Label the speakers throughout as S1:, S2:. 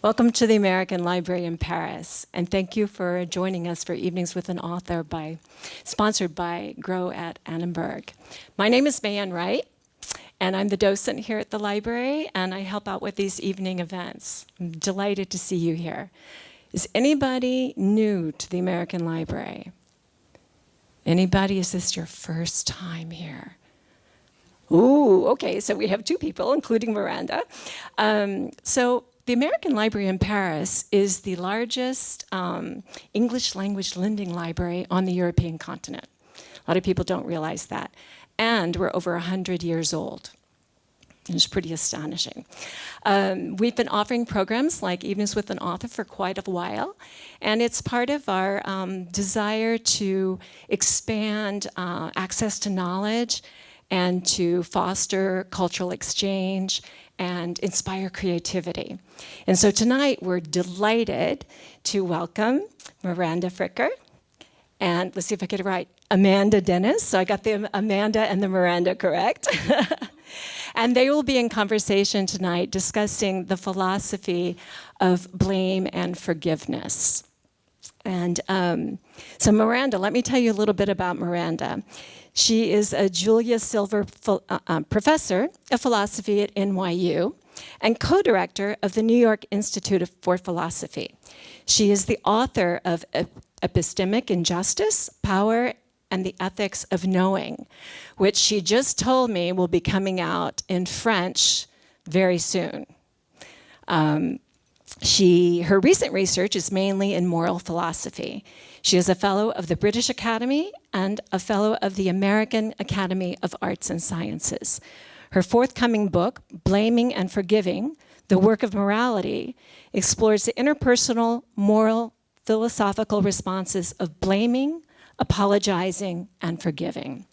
S1: Welcome to the American Library in Paris, and thank you for joining us for Evenings with an Author sponsored by Grow at Annenberg. My name is Mayanne Wright, and I'm the docent here at the library, and I help out with these evening events. I'm delighted to see you here. Is anybody new to the American Library? Anybody? Is this your first time here? Ooh, okay, so we have two people, including Miranda. The American Library in Paris is the largest English language lending library on the European continent. A lot of people don't realize that. And we're over 100 years old. It's pretty astonishing. We've been offering programs like Evenings with an Author for quite a while, and it's part of our desire to expand access to knowledge and to foster cultural exchange and inspire creativity. And so tonight we're delighted to welcome Miranda Fricker, and let's see if I get it right, Amanda Dennis. So I got the Amanda and the Miranda correct. And they will be in conversation tonight discussing the philosophy of blame and forgiveness. And so Miranda, let me tell you a little bit about Miranda. She is a Julia Silver Professor of Philosophy at NYU and co-director of the New York Institute for Philosophy. She is the author of Epistemic Injustice, Power, and the Ethics of Knowing, which she just told me will be coming out in French very soon. Her recent research is mainly in moral philosophy. She is a fellow of the British Academy and a fellow of the American Academy of Arts and Sciences. Her forthcoming book, Blaming and Forgiving, The Work of Morality, explores the interpersonal, moral, philosophical responses of blaming, apologizing, and forgiving.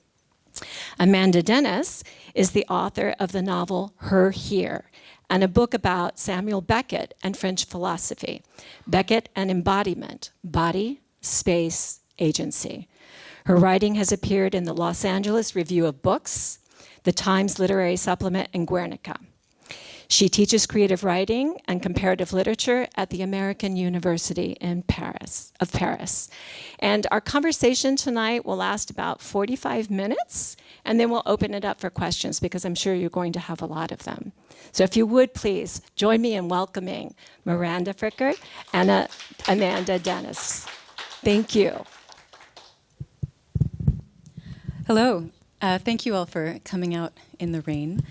S1: Amanda Dennis is the author of the novel Her Here, and a book about Samuel Beckett and French philosophy. Beckett and Embodiment, Body, Space, Agency. Her writing has appeared in the Los Angeles Review of Books, the Times Literary Supplement, and Guernica. She teaches creative writing and comparative literature at the American University of Paris. And our conversation tonight will last about 45 minutes, and then we'll open it up for questions because I'm sure you're going to have a lot of them. So if you would please join me in welcoming Miranda Fricker and Amanda Dennis. Thank you.
S2: Hello. Thank you all for coming out in the rain.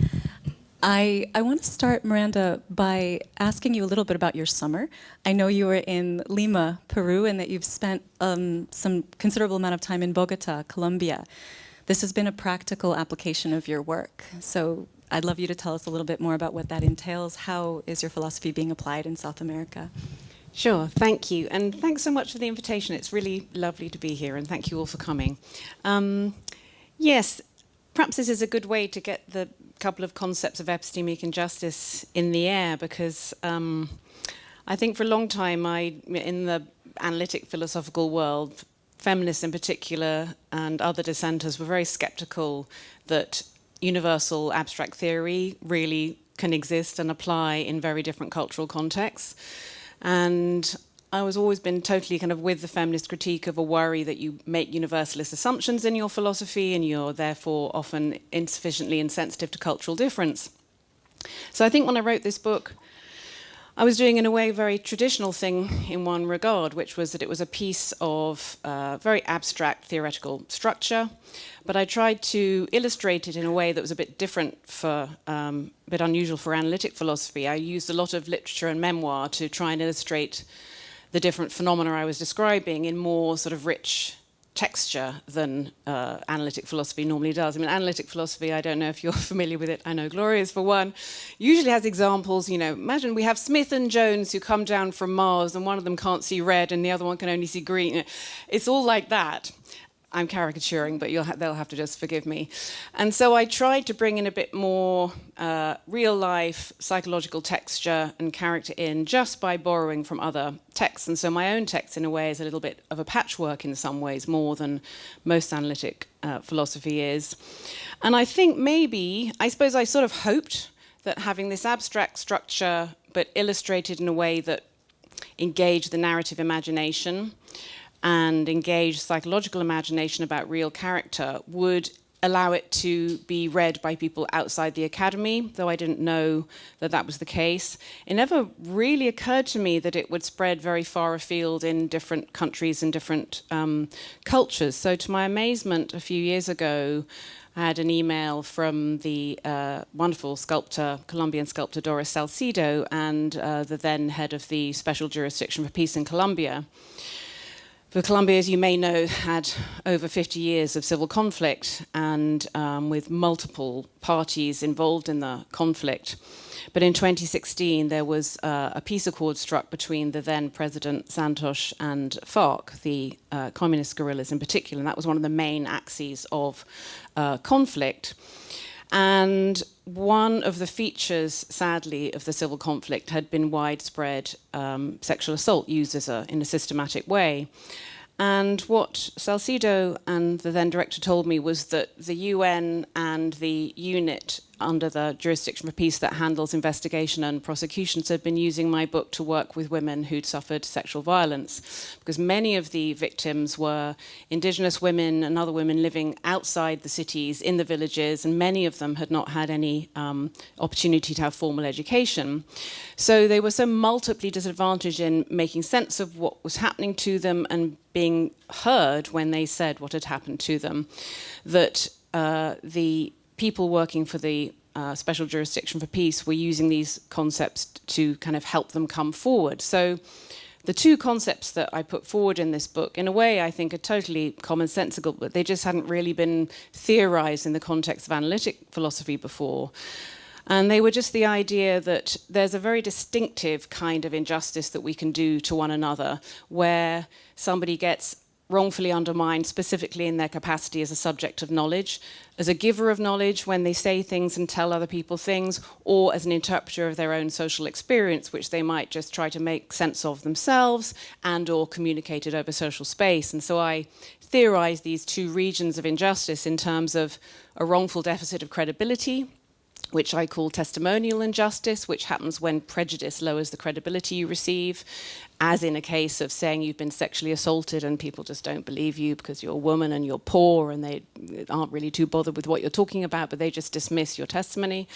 S2: I want to start, Miranda, by asking you a little bit about your summer. I know you were in Lima, Peru, and that you've spent some considerable amount of time in Bogota, Colombia. This has been a practical application of your work. So I'd love you to tell us a little bit more about what that entails. How is your philosophy being applied in South America?
S3: Sure, thank you. And thanks so much for the invitation. It's really lovely to be here, and thank you all for coming. Yes, perhaps this is a good way to get the couple of concepts of epistemic injustice in the air, because I think for a long time, in the analytic philosophical world, feminists in particular and other dissenters were very skeptical that universal abstract theory really can exist and apply in very different cultural contexts. And I was always been totally kind of with the feminist critique of a worry that you make universalist assumptions in your philosophy and you're therefore often insufficiently insensitive to cultural difference. So I think when I wrote this book, I was doing in a way a very traditional thing in one regard, which was that it was a piece of very abstract theoretical structure, but I tried to illustrate it in a way that was a bit different a bit unusual for analytic philosophy. I used a lot of literature and memoir to try and illustrate the different phenomena I was describing in more sort of rich texture than analytic philosophy normally does. I mean, analytic philosophy, I don't know if you're familiar with it, I know Gloria is for one, usually has examples, imagine we have Smith and Jones who come down from Mars and one of them can't see red and the other one can only see green. It's all like that. I'm caricaturing, but they'll have to just forgive me. And so I tried to bring in a bit more real-life psychological texture and character in just by borrowing from other texts. And so my own text, in a way, is a little bit of a patchwork in some ways, more than most analytic philosophy is. And I think I suppose I sort of hoped that having this abstract structure but illustrated in a way that engaged the narrative imagination and engaged psychological imagination about real character, would allow it to be read by people outside the academy, though I didn't know that that was the case. It never really occurred to me that it would spread very far afield in different countries and different cultures. So to my amazement, a few years ago, I had an email from the wonderful sculptor, Colombian sculptor Doris Salcido, and the then head of the Special Jurisdiction for Peace in Colombia. For Colombia, as you may know, had over 50 years of civil conflict and with multiple parties involved in the conflict. But in 2016, there was a peace accord struck between the then President Santos and FARC, the communist guerrillas in particular, and that was one of the main axes of conflict. And one of the features, sadly, of the civil conflict had been widespread sexual assault used in a systematic way. And what Salcido and the then director told me was that the UN and the unit under the Jurisdiction for Peace that handles investigation and prosecutions had been using my book to work with women who'd suffered sexual violence, because many of the victims were indigenous women and other women living outside the cities, in the villages, and many of them had not had any opportunity to have formal education. So they were so multiply disadvantaged in making sense of what was happening to them and being heard when they said what had happened to them, that the people working for the Special Jurisdiction for Peace were using these concepts to kind of help them come forward. So the two concepts that I put forward in this book, in a way, I think are totally commonsensical, but they just hadn't really been theorized in the context of analytic philosophy before. And they were just the idea that there's a very distinctive kind of injustice that we can do to one another, where somebody gets wrongfully undermined, specifically in their capacity as a subject of knowledge, as a giver of knowledge when they say things and tell other people things, or as an interpreter of their own social experience, which they might just try to make sense of themselves and or communicate it over social space. And so I theorize these two regions of injustice in terms of a wrongful deficit of credibility, which I call testimonial injustice, which happens when prejudice lowers the credibility you receive, as in a case of saying you've been sexually assaulted and people just don't believe you because you're a woman and you're poor and they aren't really too bothered with what you're talking about, but they just dismiss your testimony.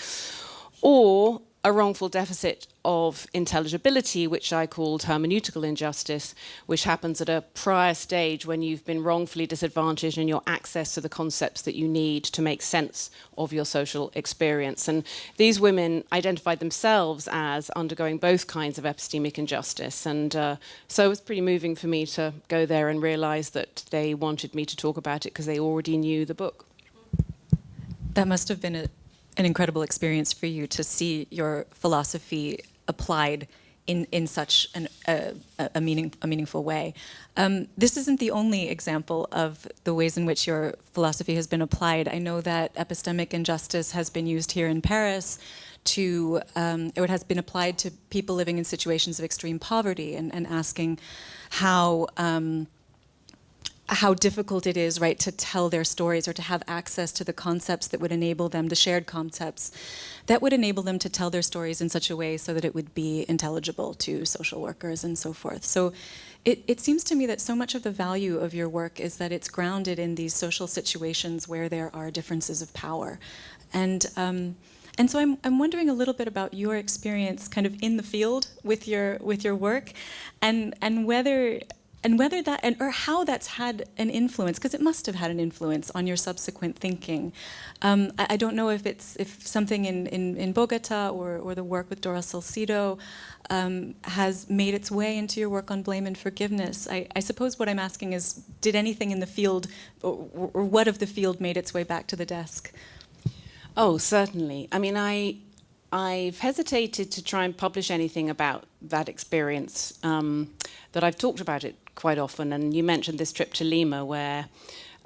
S3: Or a wrongful deficit of intelligibility, which I called hermeneutical injustice, which happens at a prior stage when you've been wrongfully disadvantaged in your access to the concepts that you need to make sense of your social experience. And these women identified themselves as undergoing both kinds of epistemic injustice. And so it was pretty moving for me to go there and realize that they wanted me to talk about it because they already knew the book.
S2: That must have been an incredible experience for you to see your philosophy applied in such a meaningful way. This isn't the only example of the ways in which your philosophy has been applied. I know that epistemic injustice has been used here in Paris to, or it has been applied to people living in situations of extreme poverty and asking how difficult it is, right, to tell their stories or to have access to the concepts that would enable them, the shared concepts, that would enable them to tell their stories in such a way so that it would be intelligible to social workers and so forth. So it seems to me that so much of the value of your work is that it's grounded in these social situations where there are differences of power. And so I'm wondering a little bit about your experience kind of in the field with your work and whether that, or how that's had an influence, because it must have had an influence on your subsequent thinking. I don't know if something in Bogota or the work with Doris Salcido has made its way into your work on blame and forgiveness. I suppose what I'm asking is, did anything in the field, or what of the field made its way back to the desk?
S3: Oh, certainly. I mean, I've hesitated to try and publish anything about that experience, that I've talked about it quite often. And you mentioned this trip to Lima where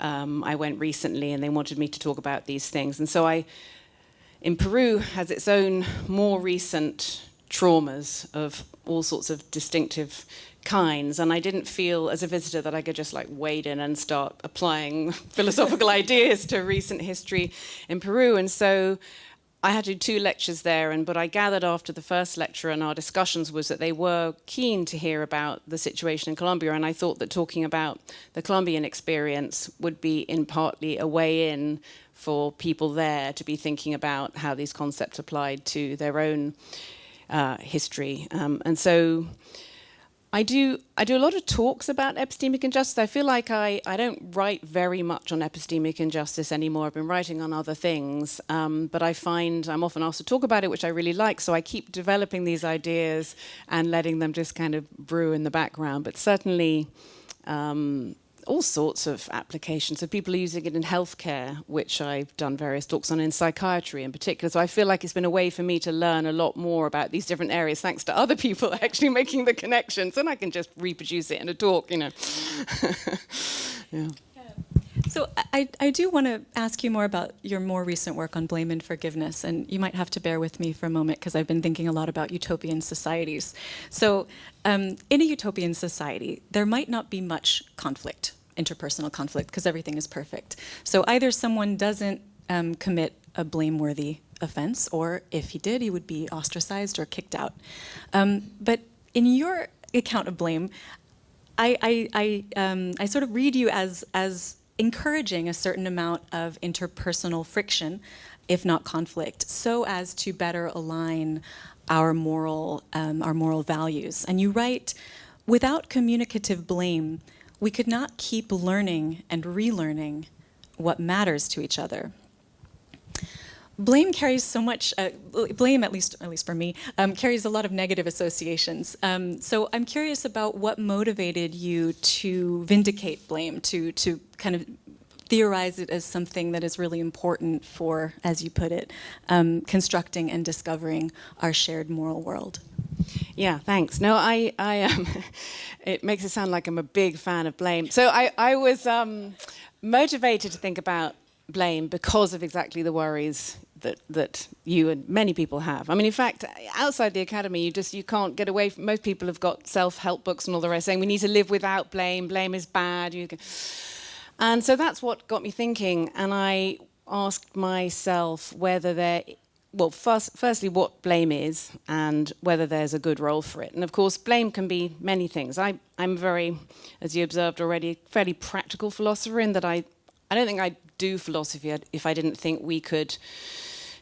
S3: I went recently and they wanted me to talk about these things. And so in Peru has its own more recent traumas of all sorts of distinctive kinds. And I didn't feel as a visitor that I could just like wade in and start applying philosophical ideas to recent history in Peru. And so I had to do 2 lectures there, and what I gathered after the first lecture and our discussions was that they were keen to hear about the situation in Colombia, and I thought that talking about the Colombian experience would be in partly a way in for people there to be thinking about how these concepts applied to their own history. And so I do a lot of talks about epistemic injustice. I feel like I don't write very much on epistemic injustice anymore. I've been writing on other things, but I find I'm often asked to talk about it, which I really like, so I keep developing these ideas and letting them just kind of brew in the background. But certainly all sorts of applications. So people are using it in healthcare, which I've done various talks on, in psychiatry in particular. So I feel like it's been a way for me to learn a lot more about these different areas, thanks to other people actually making the connections, and I can just reproduce it in a talk, you know. Yeah.
S2: So I do want to ask you more about your more recent work on blame and forgiveness, and you might have to bear with me for a moment because I've been thinking a lot about utopian societies. So in a utopian society, there might not be much conflict, interpersonal conflict, because everything is perfect. So either someone doesn't commit a blameworthy offense, or if he did, he would be ostracized or kicked out. But in your account of blame, I sort of read you as encouraging a certain amount of interpersonal friction, if not conflict, so as to better align our moral values. And you write, without communicative blame, we could not keep learning and relearning what matters to each other. Blame carries so much, blame, at least for me, carries a lot of negative associations. So I'm curious about what motivated you to vindicate blame, to kind of theorize it as something that is really important for, as you put it, constructing and discovering our shared moral world.
S3: Yeah, thanks. No, I it makes it sound like I'm a big fan of blame. So I was motivated to think about blame because of exactly the worries that you and many people have. I mean, in fact, outside the academy, you can't get away from, most people have got self-help books and all the rest saying we need to live without blame, blame is bad. And so that's what got me thinking, and I asked myself whether firstly, what blame is and whether there's a good role for it. And of course, blame can be many things. I'm very, as you observed already, fairly practical philosopher in that I don't think I'd do philosophy if I didn't think we could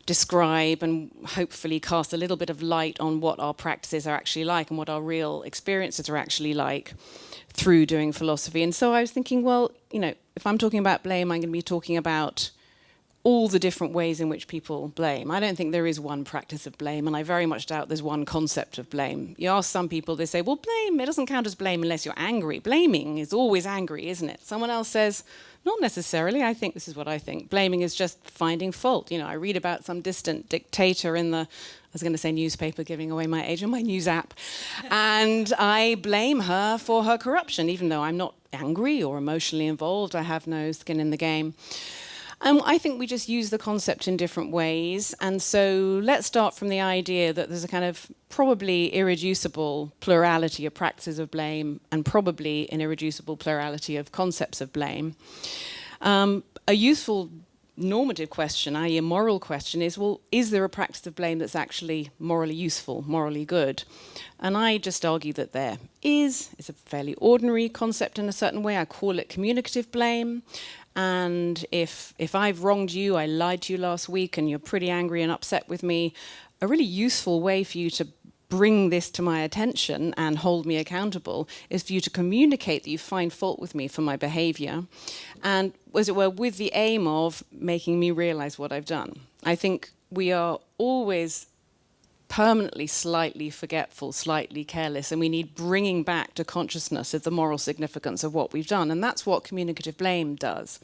S3: describe and hopefully cast a little bit of light on what our practices are actually like and what our real experiences are actually like through doing philosophy. And so I was thinking, well, you know, if I'm talking about blame, I'm going to be talking about all the different ways in which people blame. I don't think there is one practice of blame, and I very much doubt there's one concept of blame. You ask some people, they say, well, blame, it doesn't count as blame unless you're angry. Blaming is always angry, isn't it? Someone else says, not necessarily. I think this is what I think. Blaming is just finding fault. You know, I read about some distant dictator in the, I was going to say newspaper, giving away my age, on my news app, and I blame her for her corruption, even though I'm not angry or emotionally involved. I have no skin in the game. I think we just use the concept in different ways. And so let's start from the idea that there's a kind of probably irreducible plurality of practices of blame and probably an irreducible plurality of concepts of blame. A useful normative question, i.e. a moral question, is, well, is there a practice of blame that's actually morally useful, morally good? And I just argue that there is. It's a fairly ordinary concept in a certain way. I call it communicative blame. And if I've wronged you, I lied to you last week, and you're pretty angry and upset with me, a really useful way for you to bring this to my attention and hold me accountable is for you to communicate that you find fault with me for my behavior, and, as it were, with the aim of making me realize what I've done. I think we are always permanently slightly forgetful, slightly careless, and we need bringing back to consciousness of the moral significance of what we've done, and that's what communicative blame does.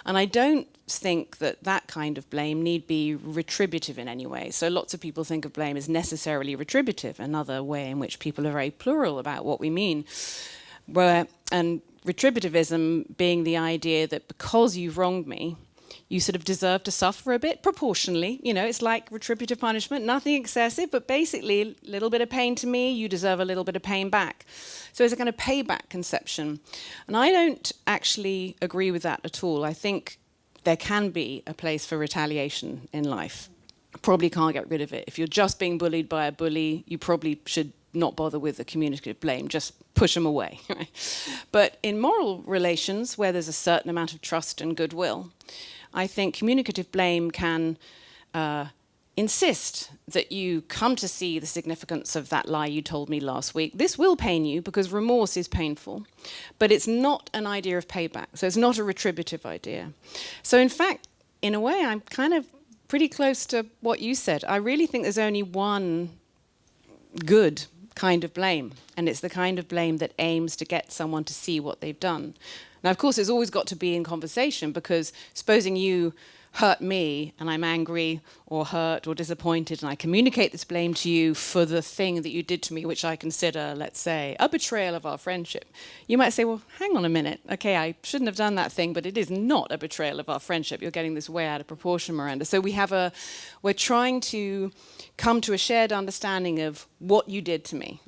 S3: And I don't think that that kind of blame need be retributive in any way. So lots of people think of blame as necessarily retributive, another way in which people are very plural about what we mean. And retributivism being the idea that because you've wronged me, you sort of deserve to suffer a bit proportionally. You know, it's like retributive punishment, nothing excessive, but basically a little bit of pain to me, you deserve a little bit of pain back. So it's a kind of payback conception. And I don't actually agree with that at all. I think there can be a place for retaliation in life. probably can't get rid of it. If you're just being bullied by a bully, you probably should not bother with the communicative blame, just push them away. Right? But in moral relations, where there's a certain amount of trust and goodwill, I think communicative blame can insist that you come to see the significance of that lie you told me last week. This will pain you because remorse is painful, but it's not an idea of payback. So it's not a retributive idea. So in fact, in a way, I'm kind of pretty close to what you said. I really think there's only one good kind of blame, and it's the kind of blame that aims to get someone to see what they've done. Now, of course, it's always got to be in conversation, because supposing you hurt me and I'm angry or hurt or disappointed and I communicate this blame to you for the thing that you did to me, which I consider, let's say, a betrayal of our friendship. You might say, well, hang on a minute. Okay, I shouldn't have done that thing, but it is not a betrayal of our friendship. You're getting this way out of proportion, Miranda. So we're trying to come to a shared understanding of what you did to me,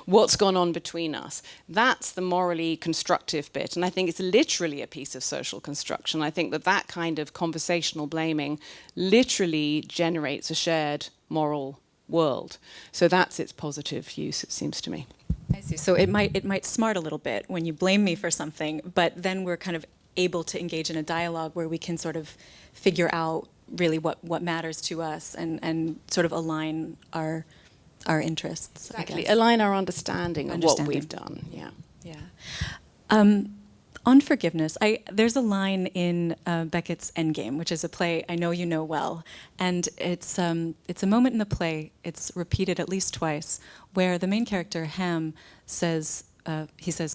S3: what's gone on between us. That's the morally constructive bit. And I think it's literally a piece of social construction. I think that kind of conversational blaming literally generates a shared moral world. So that's its positive use, it seems to me.
S2: I see. So it might smart a little bit when you blame me for something, but then we're kind of able to engage in a dialogue where we can sort of figure out really what matters to us and sort of align our interests.
S3: Exactly. Align our understanding of what we've done. Yeah.
S2: Yeah. On forgiveness, there's a line in Beckett's Endgame, which is a play I know you know well, and it's a moment in the play, it's repeated at least twice, where the main character, Ham, says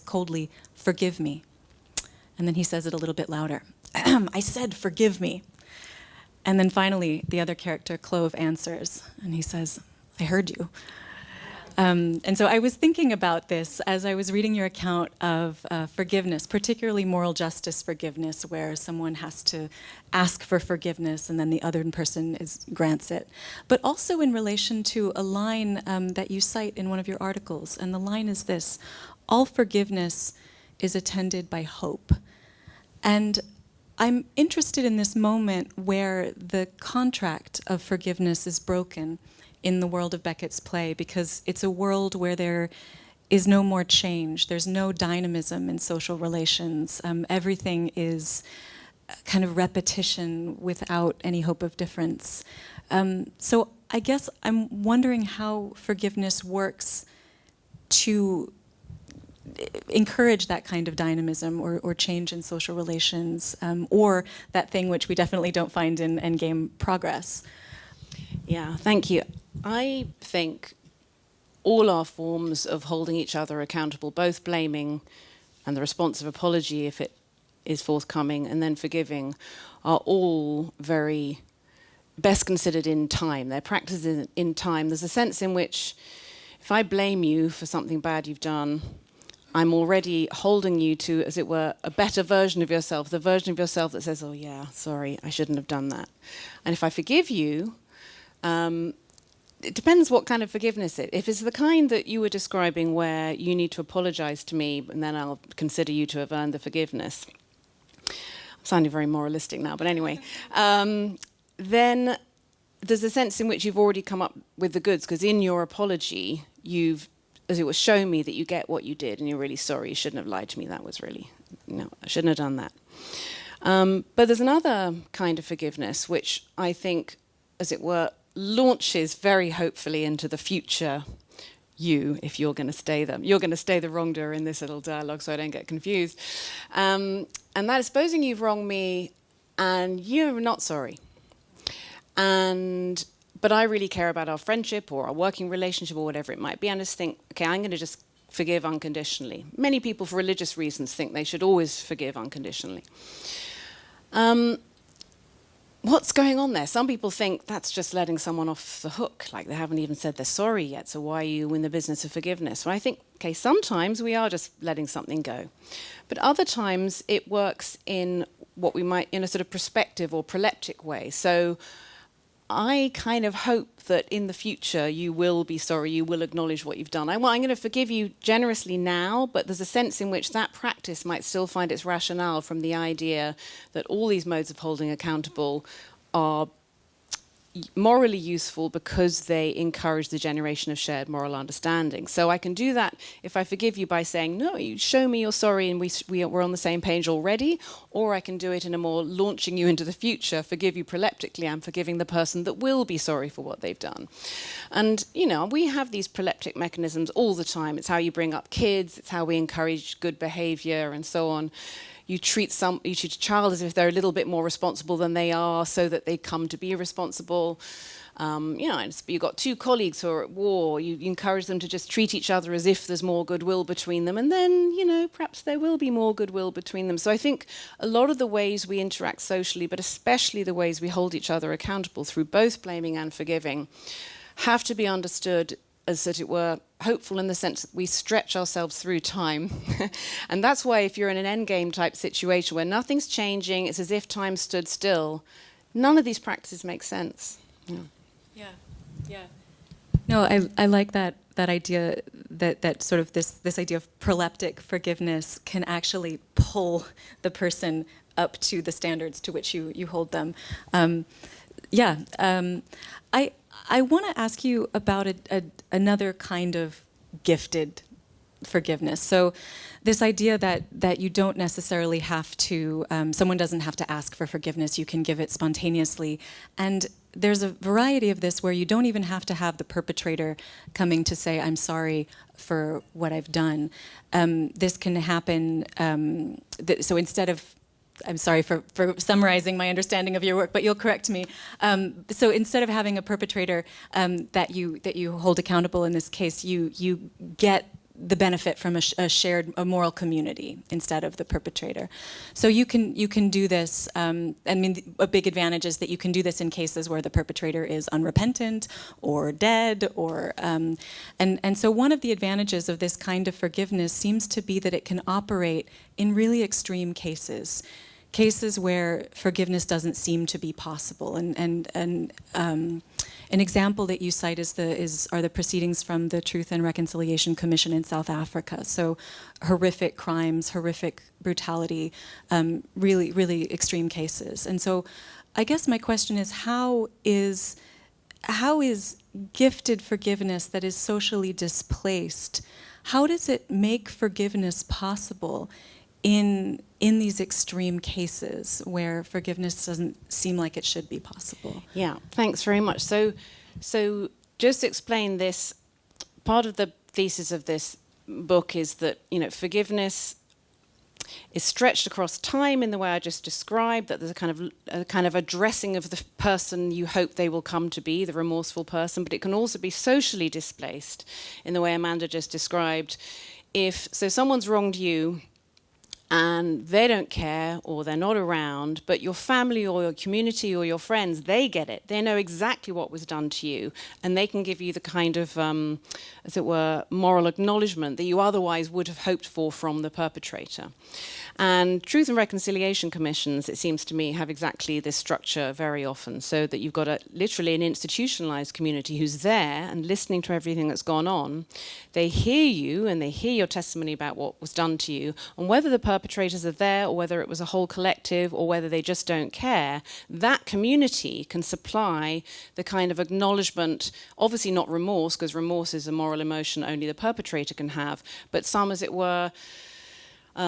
S2: coldly, "Forgive me." And then he says it a little bit louder. "I said, forgive me." And then finally, the other character, Clove, answers, and he says, "I heard you." And so I was thinking about this as I was reading your account of forgiveness, particularly moral justice forgiveness, where someone has to ask for forgiveness and then the other person grants it. But also in relation to a line that you cite in one of your articles, and the line is this: "All forgiveness is attended by hope." And I'm interested in this moment where the contract of forgiveness is broken in the world of Beckett's play, because it's a world where there is no more change. There's no dynamism in social relations. Everything is kind of repetition without any hope of difference. So I guess I'm wondering how forgiveness works to encourage that kind of dynamism or change in social relations, or that thing which we definitely don't find in Endgame, progress.
S3: Yeah, thank you. I think all our forms of holding each other accountable, both blaming and the response of apology if it is forthcoming, and then forgiving, are all very best considered in time. They're practiced in time. There's a sense in which if I blame you for something bad you've done, I'm already holding you to, as it were, a better version of yourself, the version of yourself that says, oh yeah, sorry, I shouldn't have done that. And if I forgive you, it depends what kind of forgiveness it is. If it's the kind that you were describing where you need to apologize to me and then I'll consider you to have earned the forgiveness. I'm sounding very moralistic now, but anyway. Then there's a sense in which you've already come up with the goods, because in your apology, you've, as it was, shown me that you get what you did and you're really sorry. You shouldn't have lied to me. That was really, no, I shouldn't have done that. But there's another kind of forgiveness which I think, as it were, launches very hopefully into the future you, if you're going to stay them. You're going to stay the wrongdoer in this little dialogue so I don't get confused. And that is, supposing you've wronged me and you're not sorry. But I really care about our friendship or our working relationship or whatever it might be. And I just think, okay, I'm going to just forgive unconditionally. Many people, for religious reasons, think they should always forgive unconditionally. What's going on there? Some people think that's just letting someone off the hook, like they haven't even said they're sorry yet, so why are you in the business of forgiveness? Well, I think, okay, sometimes we are just letting something go. But other times it works in what we might, in a sort of prospective or proleptic way. So I kind of hope that in the future you will be sorry, you will acknowledge what you've done. I'm going to forgive you generously now, but there's a sense in which that practice might still find its rationale from the idea that all these modes of holding accountable are morally useful because they encourage the generation of shared moral understanding. So I can do that if I forgive you by saying, no, you show me you're sorry and we're on the same page already, or I can do it in a more launching you into the future, forgive you proleptically, I'm forgiving the person that will be sorry for what they've done. And, we have these proleptic mechanisms all the time. It's how you bring up kids, it's how we encourage good behavior and so on. You treat a child as if they're a little bit more responsible than they are so that they come to be responsible. You've got two colleagues who are at war. You encourage them to just treat each other as if there's more goodwill between them. And then, perhaps there will be more goodwill between them. So I think a lot of the ways we interact socially, but especially the ways we hold each other accountable through both blaming and forgiving, have to be understood as, it were, hopeful in the sense that we stretch ourselves through time. And that's why if you're in an endgame type situation where nothing's changing, it's as if time stood still, none of these practices make sense.
S2: Yeah. No, I like that idea that sort of this idea of proleptic forgiveness can actually pull the person up to the standards to which you hold them. I want to ask you about another kind of gifted forgiveness. So this idea that you don't necessarily have to, someone doesn't have to ask for forgiveness, you can give it spontaneously. And there's a variety of this where you don't even have to have the perpetrator coming to say, I'm sorry for what I've done. This can happen, so instead of, I'm sorry for summarizing my understanding of your work, but you'll correct me. So instead of having a perpetrator that you hold accountable in this case, you get the benefit from a shared moral community instead of the perpetrator. So you can do this. A big advantage is that you can do this in cases where the perpetrator is unrepentant or dead, or and so one of the advantages of this kind of forgiveness seems to be that it can operate in really extreme cases where forgiveness doesn't seem to be possible. And an example that you cite are the proceedings from the Truth and Reconciliation Commission in South Africa. So horrific crimes, horrific brutality, really, really extreme cases. And so I guess my question is, how is gifted forgiveness that is socially displaced, how does it make forgiveness possible in these extreme cases where forgiveness doesn't seem like it should be possible?
S3: Yeah, thanks very much. So just to explain this, part of the thesis of this book is that, forgiveness is stretched across time in the way I just described, that there's a kind of addressing of the person you hope they will come to be, the remorseful person, but it can also be socially displaced in the way Amanda just described. So someone's wronged you, and they don't care or they're not around, but your family or your community or your friends, they get it. They know exactly what was done to you, and they can give you the kind of, as it were, moral acknowledgement that you otherwise would have hoped for from the perpetrator. And Truth and Reconciliation Commissions, it seems to me, have exactly this structure very often, so that you've got literally an institutionalized community who's there and listening to everything that's gone on. They hear you and they hear your testimony about what was done to you, and whether the perpetrators are there or whether it was a whole collective or whether they just don't care, that community can supply the kind of acknowledgement, obviously not remorse, because remorse is a moral emotion only the perpetrator can have, but some, as it were,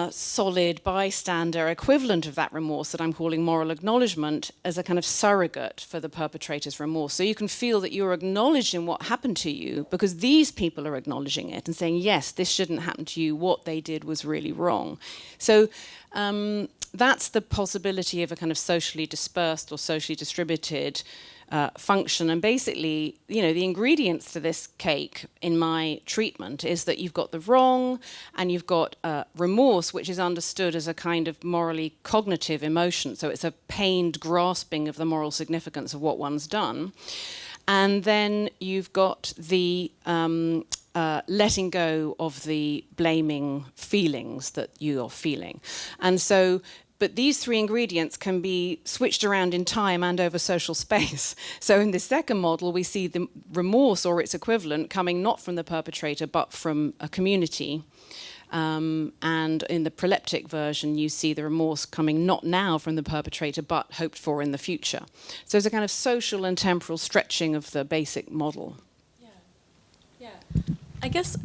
S3: solid bystander equivalent of that remorse that I'm calling moral acknowledgement as a kind of surrogate for the perpetrator's remorse. So you can feel that you're acknowledged in what happened to you because these people are acknowledging it and saying, yes, this shouldn't happen to you. What they did was really wrong. So that's the possibility of a kind of socially dispersed or socially distributed function. And basically, the ingredients to this cake in my treatment is that you've got the wrong and you've got remorse, which is understood as a kind of morally cognitive emotion. So it's a pained grasping of the moral significance of what one's done. And then you've got the letting go of the blaming feelings that you are feeling. And so, but these three ingredients can be switched around in time and over social space. So in this second model, we see the remorse or its equivalent coming not from the perpetrator, but from a community. And in the proleptic version, you see the remorse coming not now from the perpetrator, but hoped for in the future. So it's a kind of social and temporal stretching of the basic model.
S2: Yeah. I guess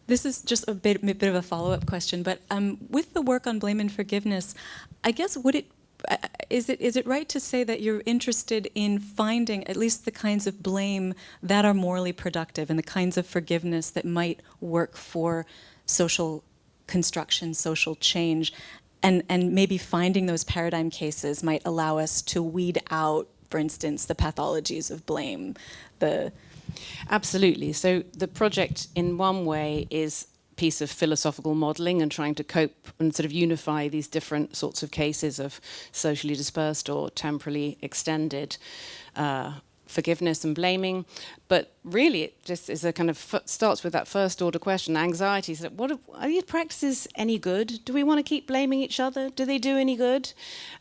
S2: this is just a bit of a follow-up question, but with the work on blame and forgiveness, I guess is it right to say that you're interested in finding at least the kinds of blame that are morally productive and the kinds of forgiveness that might work for social construction, social change, and maybe finding those paradigm cases might allow us to weed out, for instance, the pathologies of blame,
S3: Absolutely. So the project, in one way, is a piece of philosophical modelling and trying to cope and sort of unify these different sorts of cases of socially dispersed or temporally extended forgiveness and blaming. But really, it just is a kind of starts with that first order question, anxiety. So are these practices any good? Do we want to keep blaming each other? Do they do any good?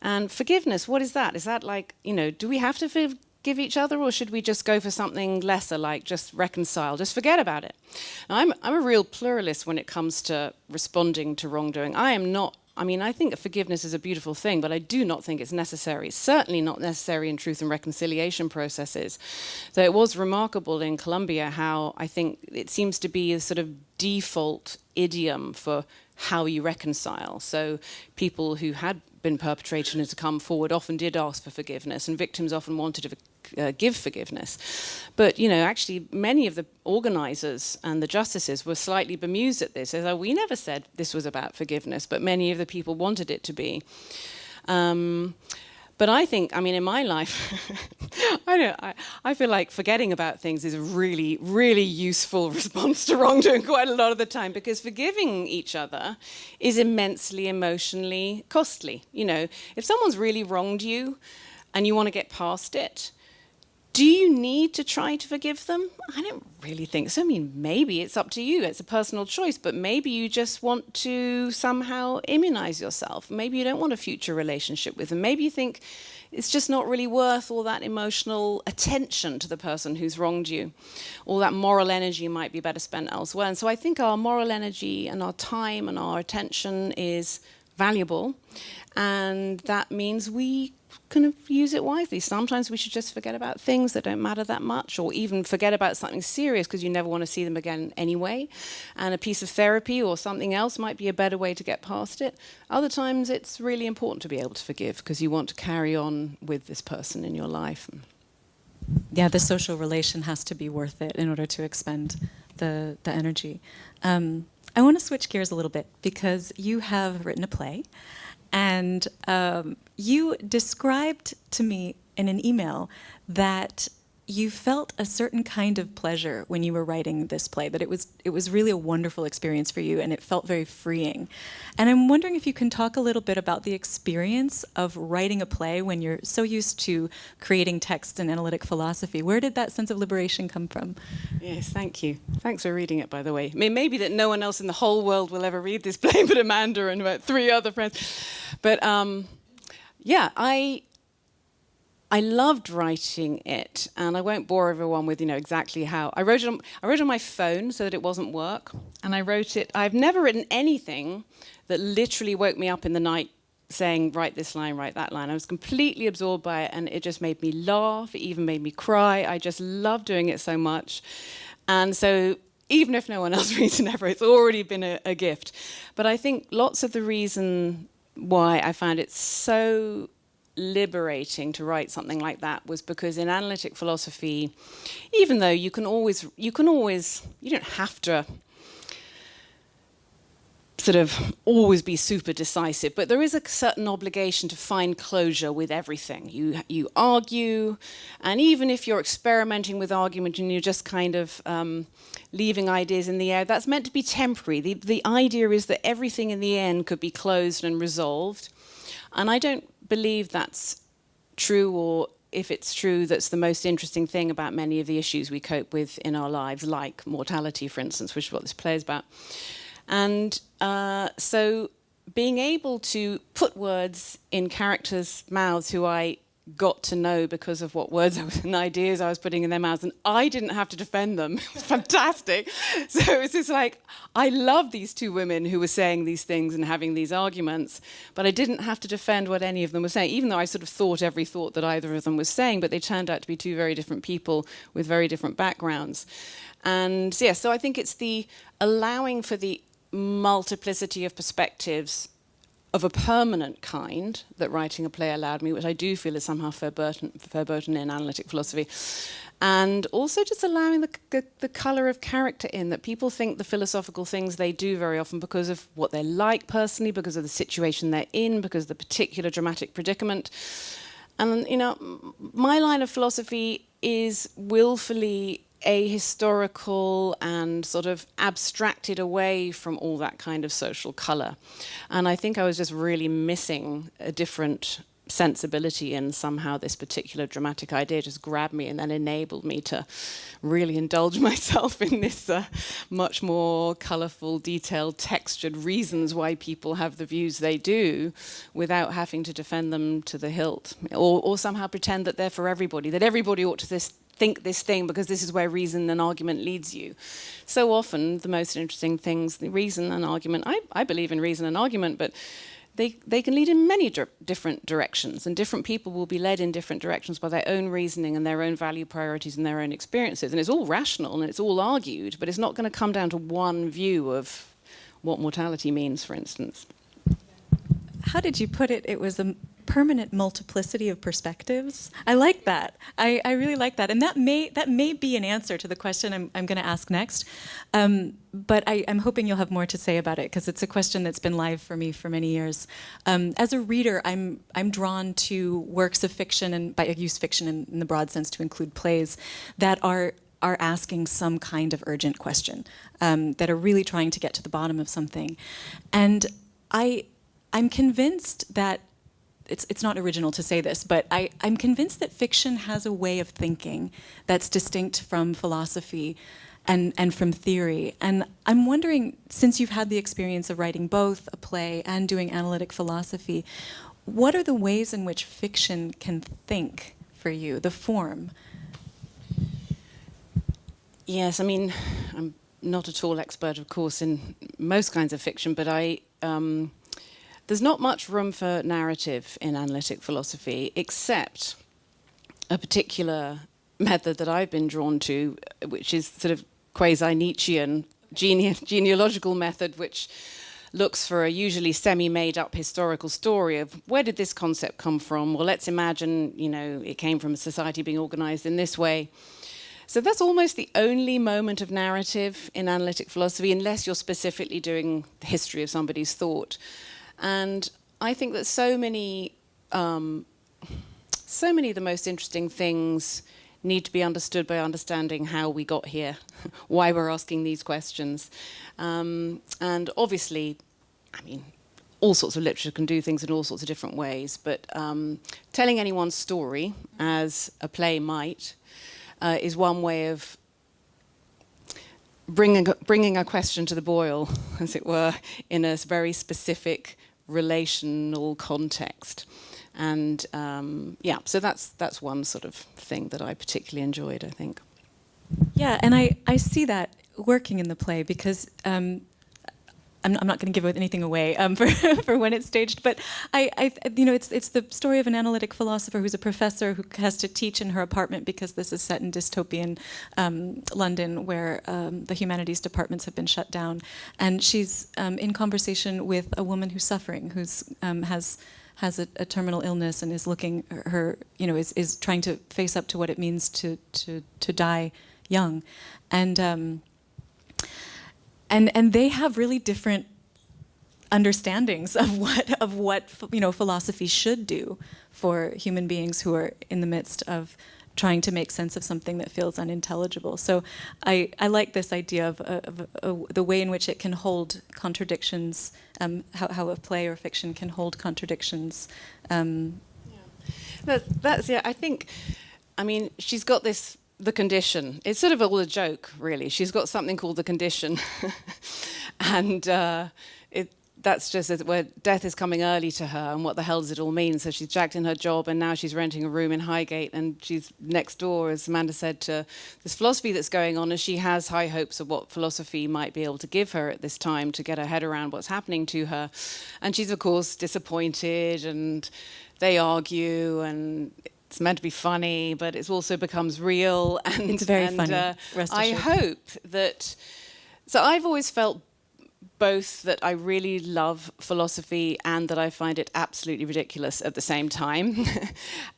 S3: And forgiveness, what is that? Is that like, do we have to forgive each other, or should we just go for something lesser, like just reconcile, just forget about it? Now, I'm a real pluralist when it comes to responding to wrongdoing. I think forgiveness is a beautiful thing, but I do not think it's necessary. It's certainly not necessary in truth and reconciliation processes. So it was remarkable in Colombia how I think it seems to be a sort of default idiom for how you reconcile. So people who had been perpetrated and to come forward often did ask for forgiveness, and victims often wanted to give forgiveness. But, actually many of the organisers and the justices were slightly bemused at this. As though we never said this was about forgiveness, but many of the people wanted it to be. But I think, in my life, I feel like forgetting about things is a really, really useful response to wrongdoing quite a lot of the time, because forgiving each other is immensely emotionally costly. If someone's really wronged you and you want to get past it, do you need to try to forgive them? I don't really think so. Maybe it's up to you. It's a personal choice, but maybe you just want to somehow immunize yourself. Maybe you don't want a future relationship with them. Maybe you think it's just not really worth all that emotional attention to the person who's wronged you. All that moral energy might be better spent elsewhere. And so I think our moral energy and our time and our attention is valuable, and that means we kind of use it wisely. Sometimes we should just forget about things that don't matter that much, or even forget about something serious because you never want to see them again anyway. And a piece of therapy or something else might be a better way to get past it. Other times it's really important to be able to forgive because you want to carry on with this person in your life.
S2: Yeah, the social relation has to be worth it in order to expend the energy. I want to switch gears a little bit because you have written a play. And you described to me in an email that you felt a certain kind of pleasure when you were writing this play, that it was really a wonderful experience for you and it felt very freeing. And I'm wondering if you can talk a little bit about the experience of writing a play when you're so used to creating text and analytic philosophy. Where did that sense of liberation come from?
S3: Yes, thank you. Thanks for reading it, by the way. Maybe that no one else in the whole world will ever read this play but Amanda and about 3 other friends. But I loved writing it, and I won't bore everyone with exactly how. I wrote it on my phone so that it wasn't work, and I wrote it. I've never written anything that literally woke me up in the night saying, write this line, write that line. I was completely absorbed by it, and it just made me laugh. It even made me cry. I just love doing it so much. And so even if no one else reads it ever, it's already been a gift. But I think lots of the reason why I found it so liberating to write something like that was because in analytic philosophy, even though you don't have to sort of always be super decisive, but there is a certain obligation to find closure with everything. You argue, and even if you're experimenting with argument and you're just kind of leaving ideas in the air, that's meant to be temporary. The idea is that everything in the end could be closed and resolved. And I don't believe that's true, or if it's true, that's the most interesting thing about many of the issues we cope with in our lives, like mortality, for instance, which is what this play is about. And so being able to put words in characters' mouths who I got to know because of what words and ideas I was putting in their mouths, and I didn't have to defend them. It was fantastic. So it was just like, I love these two women who were saying these things and having these arguments, but I didn't have to defend what any of them were saying, even though I sort of thought every thought that either of them was saying, but they turned out to be two very different people with very different backgrounds. And yeah, so I think it's the allowing for the multiplicity of perspectives of a permanent kind that writing a play allowed me, which I do feel is somehow verboten in analytic philosophy. And also just allowing the colour of character in, that people think the philosophical things they do very often because of what they're like personally, because of the situation they're in, because of the particular dramatic predicament. And, you know, my line of philosophy is willfully ahistorical and sort of abstracted away from all that kind of social colour. And I think I was just really missing a different sensibility, and somehow this particular dramatic idea just grabbed me and then enabled me to really indulge myself in this much more colourful, detailed, textured reasons why people have the views they do without having to defend them to the hilt, or somehow pretend that they're for everybody, that everybody ought to think this thing because this is where reason and argument leads you. So often the most interesting things, the reason and argument, I believe in reason and argument, but they can lead in many different directions, and different people will be led in different directions by their own reasoning and their own value priorities and their own experiences. And it's all rational and it's all argued, but it's not going to come down to one view of what mortality means, for instance.
S2: How did you put it? It was a permanent multiplicity of perspectives. I like that. I really like that. And that may be an answer to the question I'm going to ask next. But I'm hoping you'll have more to say about it, because it's a question that's been live for me for many years. As a reader, I'm drawn to works of fiction, and I use fiction in the broad sense to include plays, that are asking some kind of urgent question, that are really trying to get to the bottom of something. And I'm convinced that it's not original to say this, but I'm convinced that fiction has a way of thinking that's distinct from philosophy and from theory. And I'm wondering, since you've had the experience of writing both a play and doing analytic philosophy, what are the ways in which fiction can think for you, the form?
S3: Yes, I mean, I'm not at all expert, of course, in most kinds of fiction, but there's not much room for narrative in analytic philosophy, except a particular method that I've been drawn to, which is sort of quasi-Nietzschean genealogical method, which looks for a usually semi-made-up historical story of where did this concept come from? Well, let's imagine, you know, it came from a society being organized in this way. So that's almost the only moment of narrative in analytic philosophy, unless you're specifically doing the history of somebody's thought. And I think that so many of the most interesting things need to be understood by understanding how we got here, why we're asking these questions. And obviously, I mean, all sorts of literature can do things in all sorts of different ways, but telling anyone's story, as a play might, is one way of bringing a question to the boil, as it were, in a very specific relational context. And so that's one sort of thing that I particularly enjoyed, I think.
S2: Yeah, and I see that working in the play, because I'm not going to give anything away for when it's staged, but it's the story of an analytic philosopher who's a professor who has to teach in her apartment because this is set in dystopian London, where the humanities departments have been shut down, and she's in conversation with a woman who's suffering, who's has a terminal illness and is looking is trying to face up to what it means to die young, and they have really different understandings of what philosophy should do for human beings who are in the midst of trying to make sense of something that feels unintelligible. So I like this idea of the way in which it can hold contradictions, how a play or fiction can hold contradictions.
S3: I think, I mean, she's got this, the condition. It's sort of all a joke, really. She's got something called the condition. And that's just where death is coming early to her, and what the hell does it all mean? So she's jacked in her job, and now she's renting a room in Highgate, and she's next door, as Amanda said, to this philosophy that's going on, and she has high hopes of what philosophy might be able to give her at this time to get her head around what's happening to her. And she's, of course, disappointed, and they argue, and it's meant to be funny, but it also becomes real. And
S2: it's very funny.
S3: I hope that... So I've always felt both that I really love philosophy and that I find it absolutely ridiculous at the same time.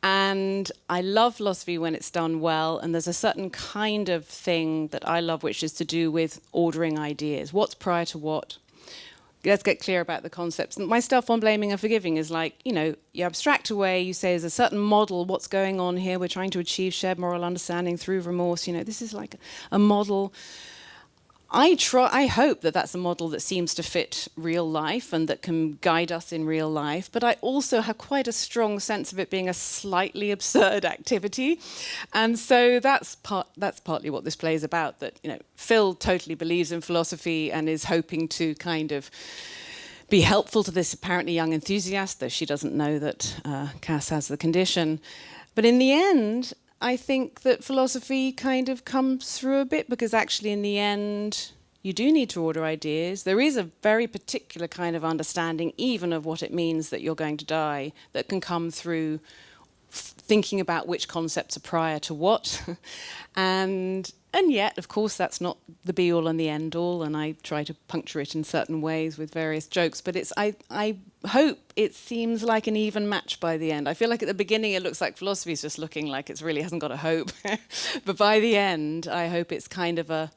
S3: And I love philosophy when it's done well, and there's a certain kind of thing that I love, which is to do with ordering ideas. What's prior to what? Let's get clear about the concepts. My stuff on blaming and forgiving is like, you abstract away, you say there's a certain model, what's going on here, we're trying to achieve shared moral understanding through remorse, this is like a model. I hope that that's a model that seems to fit real life and that can guide us in real life, but I also have quite a strong sense of it being a slightly absurd activity. And so that's partly what this play is about, that Phil totally believes in philosophy and is hoping to kind of be helpful to this apparently young enthusiast, though she doesn't know that Cass has the condition. But in the end, I think that philosophy kind of comes through a bit, because actually in the end you do need to order ideas. There is a very particular kind of understanding even of what it means that you're going to die that can come through thinking about which concepts are prior to what. And yet, of course, that's not the be-all and the end-all, and I try to puncture it in certain ways with various jokes, but I hope it seems like an even match by the end. I feel like at the beginning it looks like philosophy is just looking like it really hasn't got a hope. But by the end, I hope it's kind of a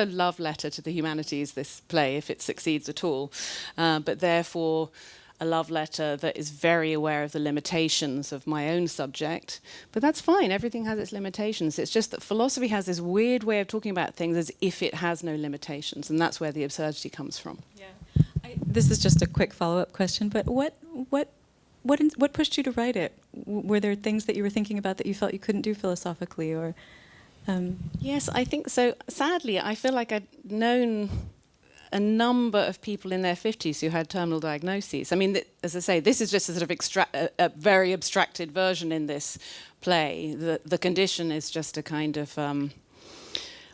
S3: love letter to the humanities, this play, if it succeeds at all. But therefore, a love letter that is very aware of the limitations of my own subject. But that's fine, everything has its limitations. It's just that philosophy has this weird way of talking about things as if it has no limitations, and that's where the absurdity comes from.
S2: Yeah. This is just a quick follow-up question, but what pushed you to write it? Were there things that you were thinking about that you felt you couldn't do philosophically, or?
S3: Yes, I think so. Sadly, I feel like I'd known a number of people in their 50s who had terminal diagnoses. I mean, as I say, this is just a sort of a very abstracted version in this play. The condition is just a kind of...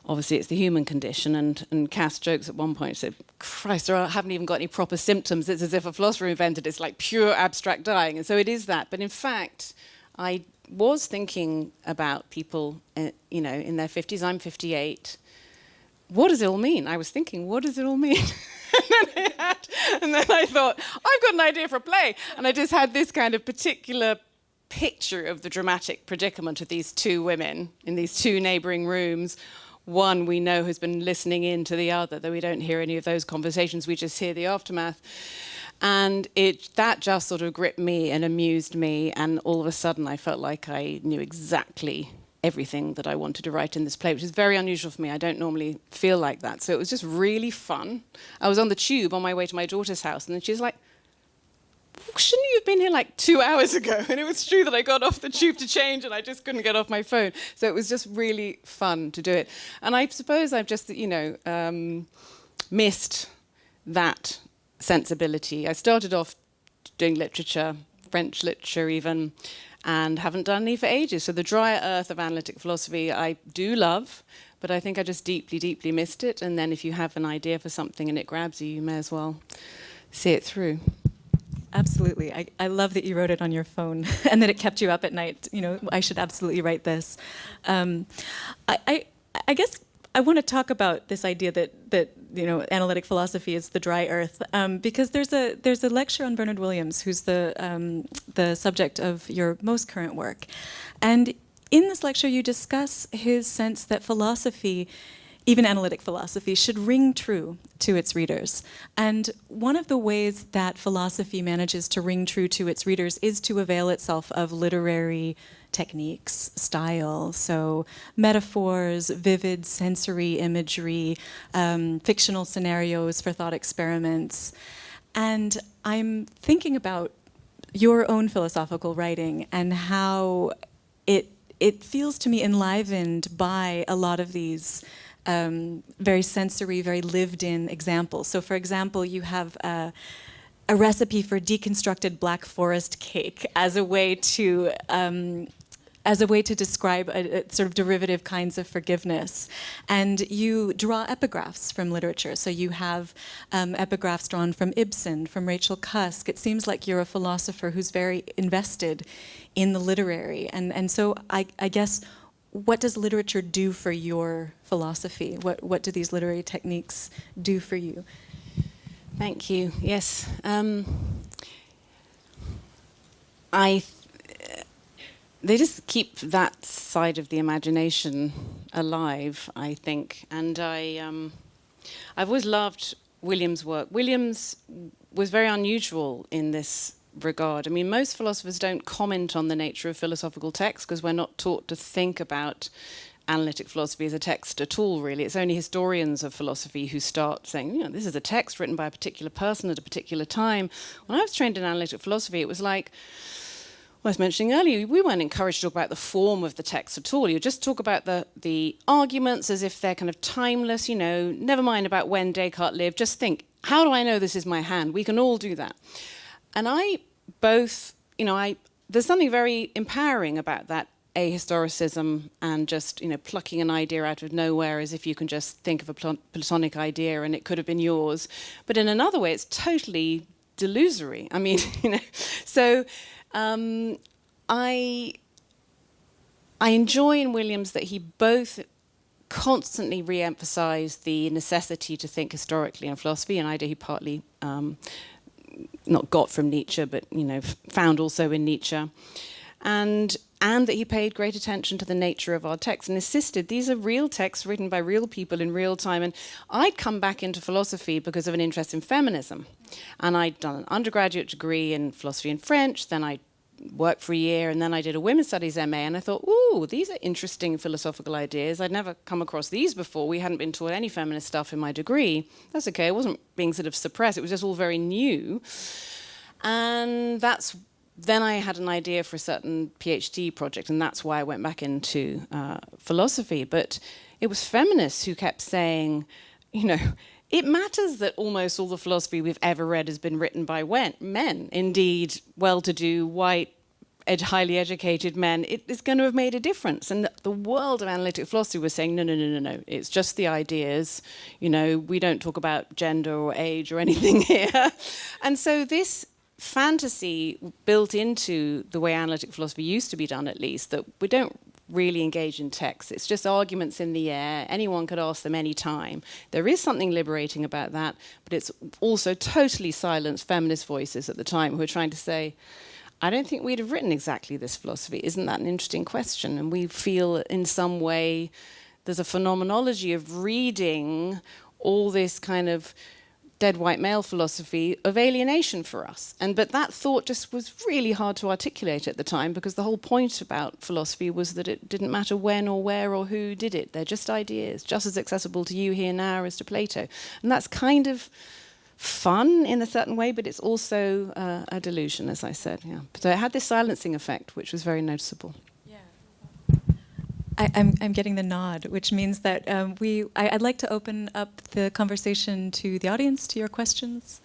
S3: obviously, it's the human condition, and Cass jokes at one point, she said, Christ, I haven't even got any proper symptoms. It's as if a philosopher invented it. It's like pure abstract dying. And so it is that. But in fact, I was thinking about people, in their 50s. I'm 58. What does it all mean? I was thinking, what does it all mean? and then I thought, I've got an idea for a play. And I just had this kind of particular picture of the dramatic predicament of these two women in these two neighbouring rooms. One we know has been listening in to the other, though we don't hear any of those conversations, we just hear the aftermath. And that just sort of gripped me and amused me, and all of a sudden I felt like I knew exactly everything that I wanted to write in this play, which is very unusual for me. I don't normally feel like that. So it was just really fun. I was on the tube on my way to my daughter's house, and then she's like, shouldn't you have been here like 2 hours ago? And it was true that I got off the tube to change and I just couldn't get off my phone. So it was just really fun to do it. And I suppose I've just, missed that sensibility. I started off doing literature, French literature even, and haven't done any for ages. So the drier earth of analytic philosophy I do love, but I think I just deeply, deeply missed it. And then if you have an idea for something and it grabs you, you may as well see it through.
S2: Absolutely. I love that you wrote it on your phone and that it kept you up at night. I should absolutely write this. I guess I want to talk about this idea that analytic philosophy is the dry earth, because there's a lecture on Bernard Williams, who's the subject of your most current work, and in this lecture you discuss his sense that philosophy, even analytic philosophy, should ring true to its readers. And one of the ways that philosophy manages to ring true to its readers is to avail itself of literary techniques, style, so metaphors, vivid sensory imagery, fictional scenarios for thought experiments. And I'm thinking about your own philosophical writing and how it feels to me enlivened by a lot of these very sensory, very lived-in examples. So, for example, you have a recipe for deconstructed Black Forest cake as a way to describe a sort of derivative kinds of forgiveness. And you draw epigraphs from literature. So you have epigraphs drawn from Ibsen, from Rachel Cusk. It seems like you're a philosopher who's very invested in the literary. And so I guess, what does literature do for your philosophy? What do these literary techniques do for you?
S3: Thank you. Yes. They just keep that side of the imagination alive, I think. And I've always loved Williams' work. Williams was very unusual in this regard. I mean, most philosophers don't comment on the nature of philosophical texts because we're not taught to think about analytic philosophy as a text at all, really. It's only historians of philosophy who start saying, you know, this is a text written by a particular person at a particular time. When I was trained in analytic philosophy, it was like, I was mentioning earlier, we weren't encouraged to talk about the form of the text at all. You just talk about the arguments as if they're kind of timeless, you know, never mind about when Descartes lived, just think, how do I know this is my hand? We can all do that. And there's something very empowering about that ahistoricism and just, you know, plucking an idea out of nowhere as if you can just think of a Platonic idea and it could have been yours. But in another way, it's totally delusory. I mean, you know, so I enjoy in Williams that he both constantly re-emphasized the necessity to think historically in philosophy, an idea he partly not got from Nietzsche, but, you know, found also in Nietzsche, and that he paid great attention to the nature of our texts and insisted these are real texts written by real people in real time. And I'd come back into philosophy because of an interest in feminism. And I'd done an undergraduate degree in philosophy and French, then I worked for a year, and then I did a women's studies MA, and I thought, ooh, these are interesting philosophical ideas. I'd never come across these before. We hadn't been taught any feminist stuff in my degree. That's okay, it wasn't being sort of suppressed, it was just all very new. And then I had an idea for a certain PhD project, and that's why I went back into philosophy. But it was feminists who kept saying, you know, it matters that almost all the philosophy we've ever read has been written by men. Indeed, well-to-do, white, highly educated men. It is going to have made a difference. And the world of analytic philosophy was saying, no. It's just the ideas. You know, we don't talk about gender or age or anything here. And so this fantasy built into the way analytic philosophy used to be done, at least, that we don't really engage in text. It's just arguments in the air. Anyone could ask them any time. There is something liberating about that, but it's also totally silenced feminist voices at the time who are trying to say, I don't think we'd have written exactly this philosophy. Isn't that an interesting question? And we feel in some way there's a phenomenology of reading all this kind of dead white male philosophy of alienation for us. But that thought just was really hard to articulate at the time, because the whole point about philosophy was that it didn't matter when or where or who did it. They're just ideas, just as accessible to you here now as to Plato. And that's kind of fun in a certain way, but it's also a delusion, as I said. Yeah. So it had this silencing effect, which was very noticeable.
S2: I'm getting the nod, which means that I'd like to open up the conversation to the audience, to your questions.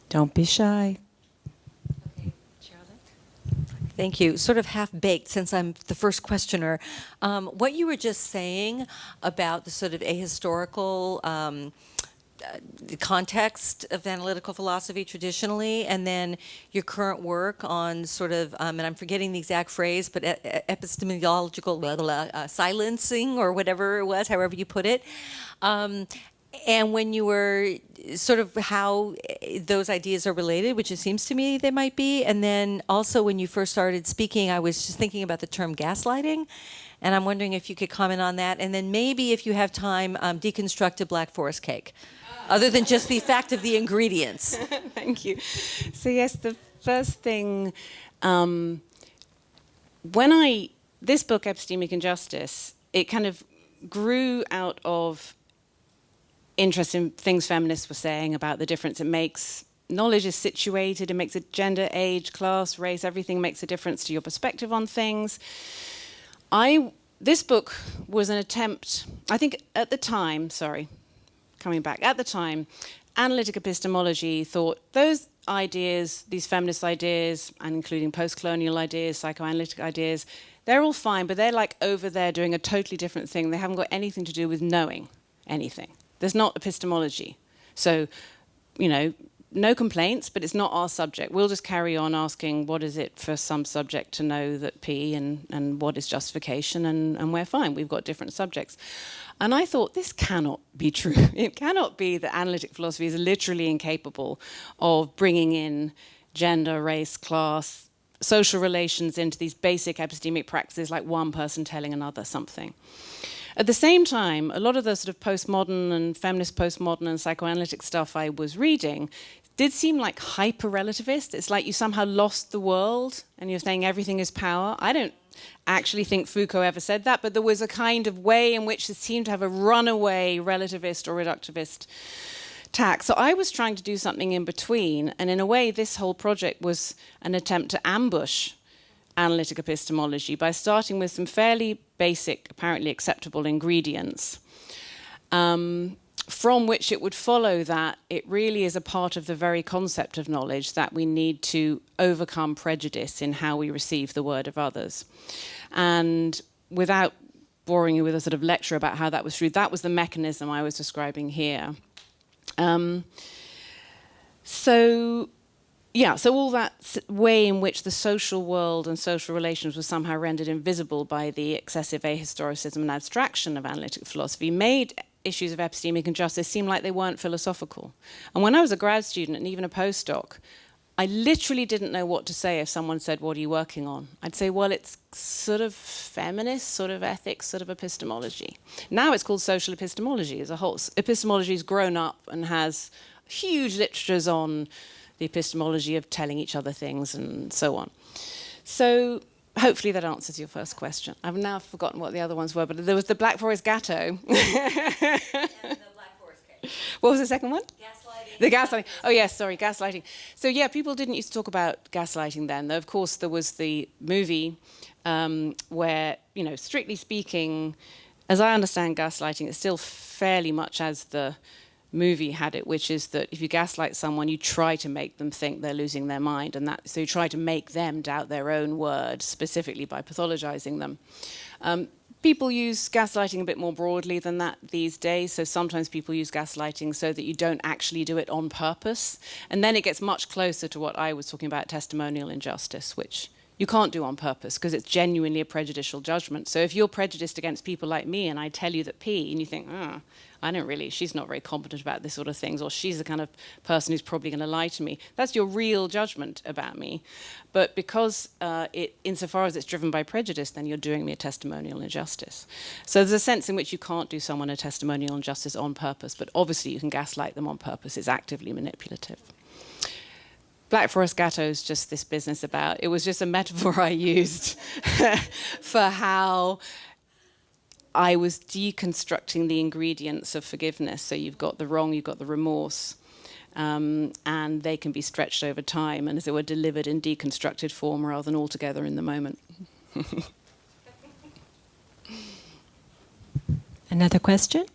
S1: Don't be shy.
S4: Okay, Charlotte. Thank you. Sort of half-baked, since I'm the first questioner. What you were just saying about the sort of ahistorical the context of analytical philosophy traditionally, and then your current work on sort of, and I'm forgetting the exact phrase, but epistemological silencing, or whatever it was, however you put it. And when you were sort of how those ideas are related, which it seems to me they might be, and then also when you first started speaking, I was just thinking about the term gaslighting, and I'm wondering if you could comment on that, and then maybe if you have time, deconstruct a Black Forest cake. Other than just the fact of the ingredients.
S3: Thank you. So yes, the first thing, this book, Epistemic Injustice, it kind of grew out of interest in things feminists were saying about the difference it makes. Knowledge is situated, it makes it gender, age, class, race, everything makes a difference to your perspective on things. this book was an attempt, I think at the time, at the time, analytic epistemology thought those ideas, these feminist ideas, and including post-colonial ideas, psychoanalytic ideas, they're all fine, but they're like over there doing a totally different thing. They haven't got anything to do with knowing anything. There's not epistemology. So, you know, no complaints, but it's not our subject. We'll just carry on asking what is it for some subject to know that P and what is justification, and we're fine. We've got different subjects. And I thought, this cannot be true. It cannot be that analytic philosophy is literally incapable of bringing in gender, race, class, social relations into these basic epistemic practices like one person telling another something. At the same time, a lot of the sort of postmodern and feminist postmodern and psychoanalytic stuff I was reading did seem like hyper-relativist. It's like you somehow lost the world and you're saying everything is power. I don't actually think Foucault ever said that, but there was a kind of way in which it seemed to have a runaway relativist or reductivist tack. So I was trying to do something in between, and in a way this whole project was an attempt to ambush analytic epistemology by starting with some fairly basic, apparently acceptable ingredients, from which it would follow that it really is a part of the very concept of knowledge that we need to overcome prejudice in how we receive the word of others. And without boring you with a sort of lecture about how that was true, that was the mechanism I was describing here. So all that way in which the social world and social relations were somehow rendered invisible by the excessive ahistoricism and abstraction of analytic philosophy made issues of epistemic injustice seem like they weren't philosophical. And when I was a grad student and even a postdoc, I literally didn't know what to say if someone said, "What are you working on?" I'd say, well, it's sort of feminist, sort of ethics, sort of epistemology. Now it's called social epistemology as a whole. Epistemology's grown up and has huge literatures on the epistemology of telling each other things and so on. So hopefully that answers your first question. I've now forgotten what the other ones were, but there was the Black Forest Gatto.
S4: And the Black Forest case.
S3: What was the second one?
S4: Gaslighting.
S3: The gaslighting. Oh, yes, sorry, gaslighting. So, yeah, people didn't used to talk about gaslighting then. Though, of course, there was the movie where, you know, strictly speaking, as I understand gaslighting, it's still fairly much as the movie had it, which is that if you gaslight someone, you try to make them think they're losing their mind, and so you try to make them doubt their own words, specifically by pathologizing them. People use gaslighting a bit more broadly than that these days, so sometimes people use gaslighting so that you don't actually do it on purpose, and then it gets much closer to what I was talking about, testimonial injustice, which you can't do on purpose because it's genuinely a prejudicial judgment. So if you're prejudiced against people like me and I tell you that P, and you think, she's not very competent about this sort of things, or she's the kind of person who's probably going to lie to me, that's your real judgment about me. But because insofar as it's driven by prejudice, then you're doing me a testimonial injustice. So there's a sense in which you can't do someone a testimonial injustice on purpose, but obviously you can gaslight them on purpose. It's actively manipulative. Black Forest Gatto is just this business about, it was just a metaphor I used for how I was deconstructing the ingredients of forgiveness. So you've got the wrong, you've got the remorse, and they can be stretched over time and as they were delivered in deconstructed form rather than altogether in the moment.
S1: Another question?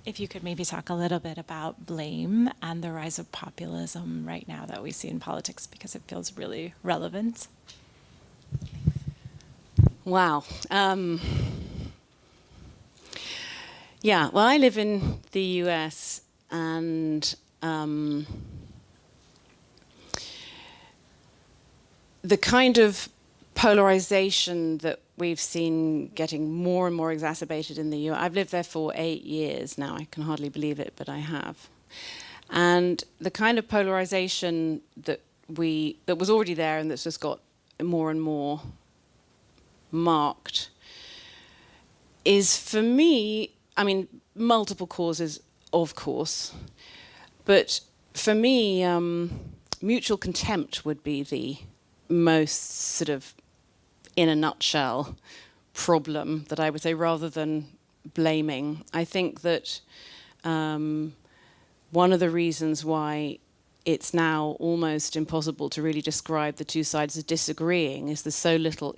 S5: If you could maybe talk a little bit about blame and the rise of populism right now that we see in politics, because it feels really relevant.
S3: Wow. Yeah, well, I live in the US, and the kind of polarization that we've seen getting more and more exacerbated in the US. I've lived there for 8 years now. I can hardly believe it, but I have. And the kind of polarization that was already there and that's just got more and more marked is, for me, I mean, multiple causes, of course, but for me, mutual contempt would be the most sort of, in a nutshell, problem that I would say, rather than blaming. I think that one of the reasons why it's now almost impossible to really describe the two sides as disagreeing, is there's so little,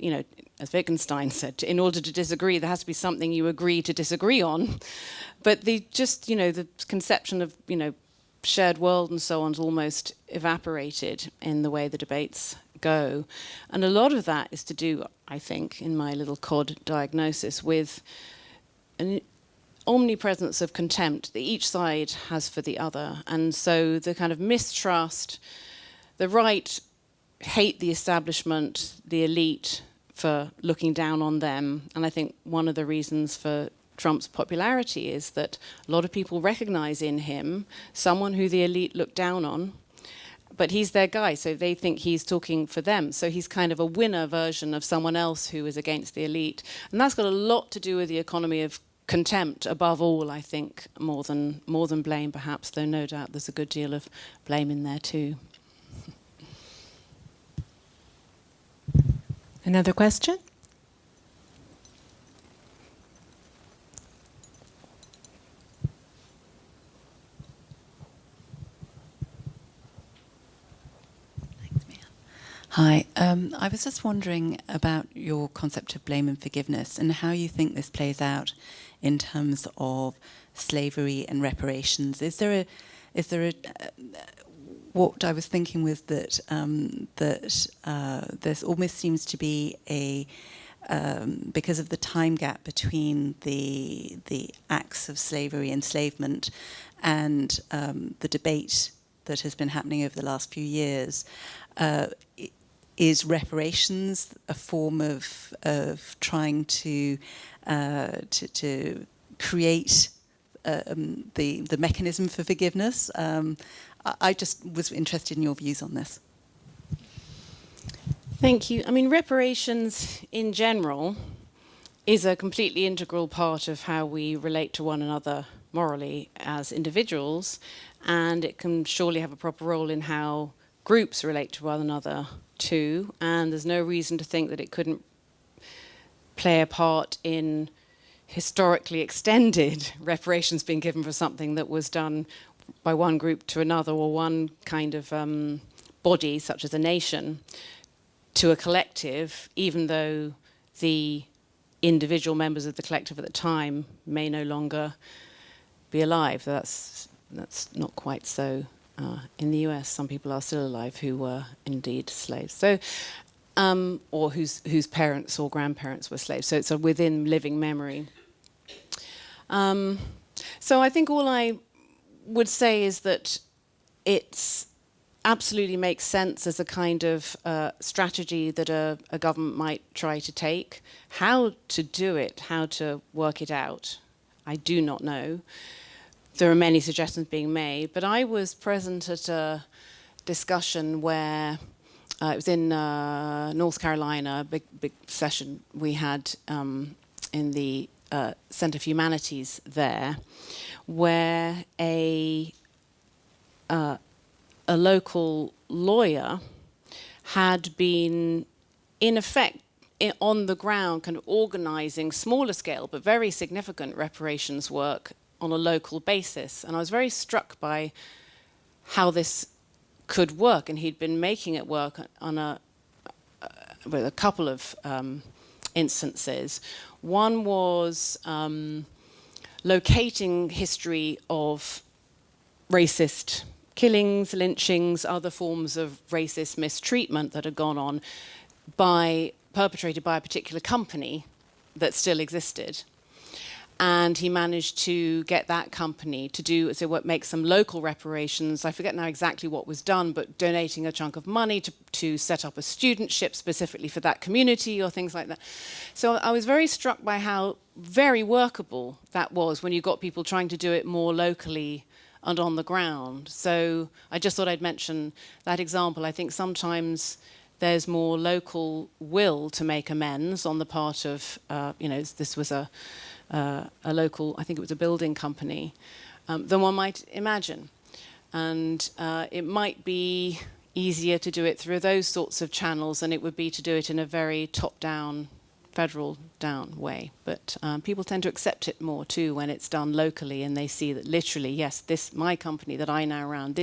S3: as Wittgenstein said, in order to disagree, there has to be something you agree to disagree on. But the conception of, shared world and so on is almost evaporated in the way the debates go. And a lot of that is to do, I think, in my little COD diagnosis, with an omnipresence of contempt that each side has for the other. And so the kind of mistrust, the right hate the establishment, the elite, for looking down on them. And I think one of the reasons for Trump's popularity is that a lot of people recognize in him someone who the elite look down on, but he's their guy, so they think he's talking for them. So he's kind of a winner version of someone else who is against the elite. And that's got a lot to do with the economy of contempt, above all, I think, more than blame, perhaps, though no doubt there's a good deal of blame in there too.
S1: Another question?
S6: Hi, I was just wondering about your concept of blame and forgiveness and how you think this plays out in terms of slavery and reparations. Is there a what I was thinking was that there almost seems to be a because of the time gap between the acts of slavery, enslavement, and the debate that has been happening over the last few years. Is reparations a form of trying to create the mechanism for forgiveness? I just was interested in your views on this.
S3: Thank you. I mean, reparations in general is a completely integral part of how we relate to one another morally as individuals, and it can surely have a proper role in how groups relate to one another too, and there's no reason to think that it couldn't play a part in historically extended reparations being given for something that was done by one group to another, or one kind of body, such as a nation, to a collective, even though the individual members of the collective at the time may no longer be alive. That's not quite so. In the US, some people are still alive who were indeed slaves, so or whose parents or grandparents were slaves. So it's a within living memory. So I think all I would say is that it's absolutely makes sense as a kind of strategy that a government might try to take. How to do it, how to work it out, I do not know. There are many suggestions being made, but I was present at a discussion where it was in North Carolina, a big session we had in the Center for Humanities there, where a local lawyer had been, in effect, on the ground, kind of organizing smaller scale but very significant reparations work on a local basis. And I was very struck by how this could work, and he'd been making it work on with a couple of instances. One was locating history of racist killings, lynchings, other forms of racist mistreatment that had gone on perpetrated by a particular company that still existed. And he managed to get that company to do make some local reparations. I forget now exactly what was done, but donating a chunk of money to set up a studentship specifically for that community or things like that. So I was very struck by how very workable that was when you got people trying to do it more locally and on the ground. So I just thought I'd mention that example. I think sometimes there's more local will to make amends on the part of, this was a local, I think it was a building company, than one might imagine. And it might be easier to do it through those sorts of channels than it would be to do it in a very top-down, federal-down way. But people tend to accept it more too when it's done locally and they see that literally, yes, my company that I now run,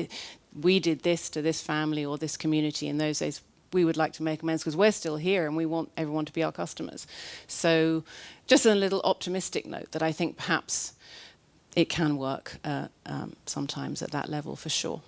S3: we did this to this family or this community in those days, we would like to make amends because we're still here and we want everyone to be our customers. So just a little optimistic note that I think perhaps it can work sometimes at that level for sure.